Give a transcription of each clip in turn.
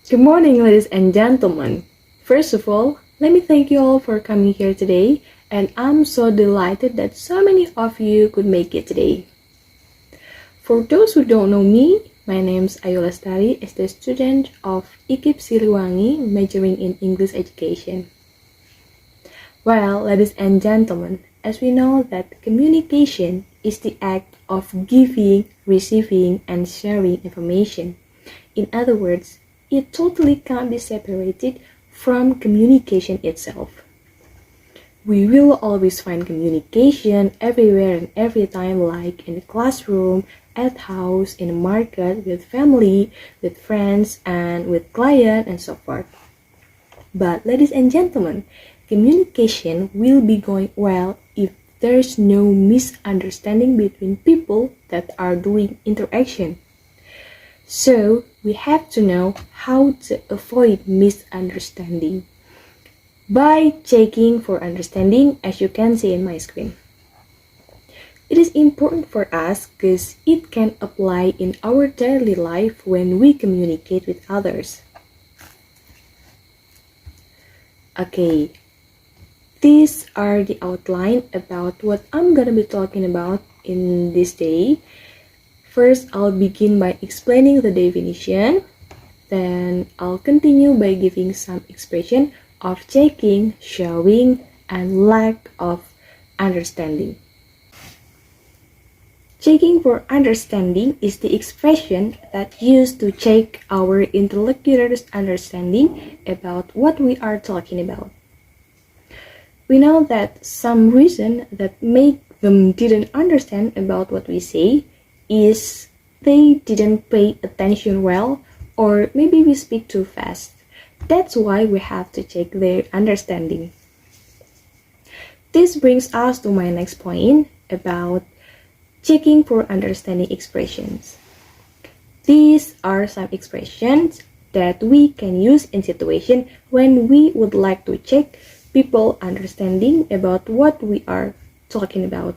Good morning, ladies and gentlemen. First of all, let me thank you all for coming here today, and I'm so delighted that so many of you could make it today. For those who don't know me, my name's Ayu Lestari, as the student of IKIP Siliwangi, majoring in English education. Well, ladies and gentlemen, as we know that communication is the act of giving, receiving, and sharing information. In other words, it totally can't be separated from communication itself. We will always find communication everywhere and every time, like in the classroom, at house, in the market, with family, with friends, and with client, and so forth. But ladies and gentlemen, communication will be going well if there's no misunderstanding between people that are doing interaction. So, we have to know how to avoid misunderstanding by checking for understanding, as you can see in my screen. It is important for us because it can apply in our daily life when we communicate with others. Okay, these are the outline about what I'm gonna be talking about in this day. First, I'll begin by explaining the definition, then I'll continue by giving some expression of checking, showing, and lack of understanding. Checking for understanding is the expression that used to check our interlocutor's understanding about what we are talking about. We know that some reason that make them didn't understand about what we say is they didn't pay attention well, or maybe we speak too fast. That's why we have to check their understanding. This brings us to my next point about checking for understanding expressions. These are some expressions that we can use in situations when we would like to check people understanding about what we are talking about.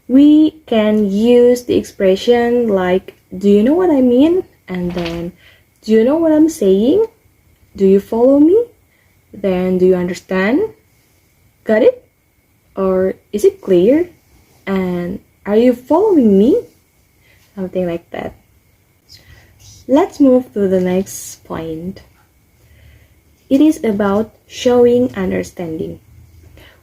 We can use the expression like, do you know what I mean? And then, do you know what I'm saying? Do you follow me? Then, do you understand? Got it? Or is it clear? And are you following me? Something like that. Let's move to the next point. It is about showing understanding.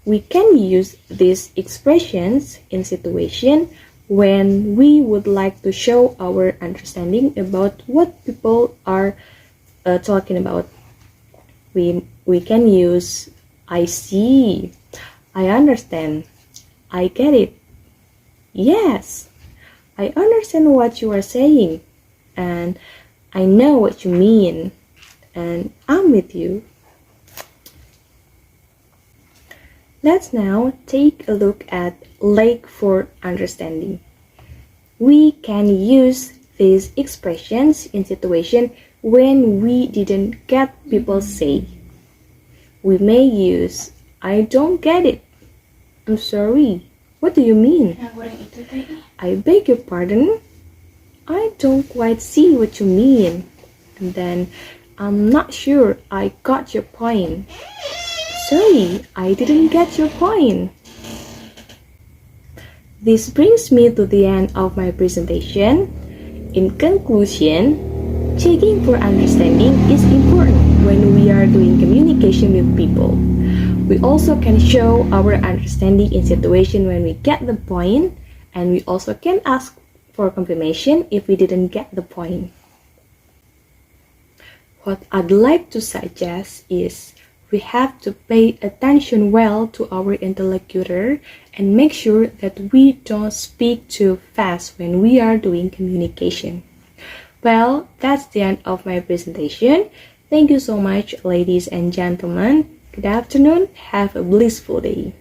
We can use these expressions in situations when we would like to show our understanding about what people are talking about. We can use I see, I understand, I get it, yes, I understand what you are saying, and I know what you mean, and I'm with you. Let's now take a look at lack for understanding. We can use these expressions in situations when we didn't get people say. We may use, I don't get it. I'm sorry. What do you mean? I beg your pardon. I don't quite see what you mean. And then, I'm not sure I got your point. Sorry, I didn't get your point. This brings me to the end of my presentation. In conclusion, checking for understanding is important when we are doing communication with people. We also can show our understanding in situations when we get the point, and we also can ask for confirmation if we didn't get the point. What I'd like to suggest is we have to pay attention well to our interlocutor and make sure that we don't speak too fast when we are doing communication. Well, that's the end of my presentation. Thank you so much, ladies and gentlemen. Good afternoon. Have a blissful day.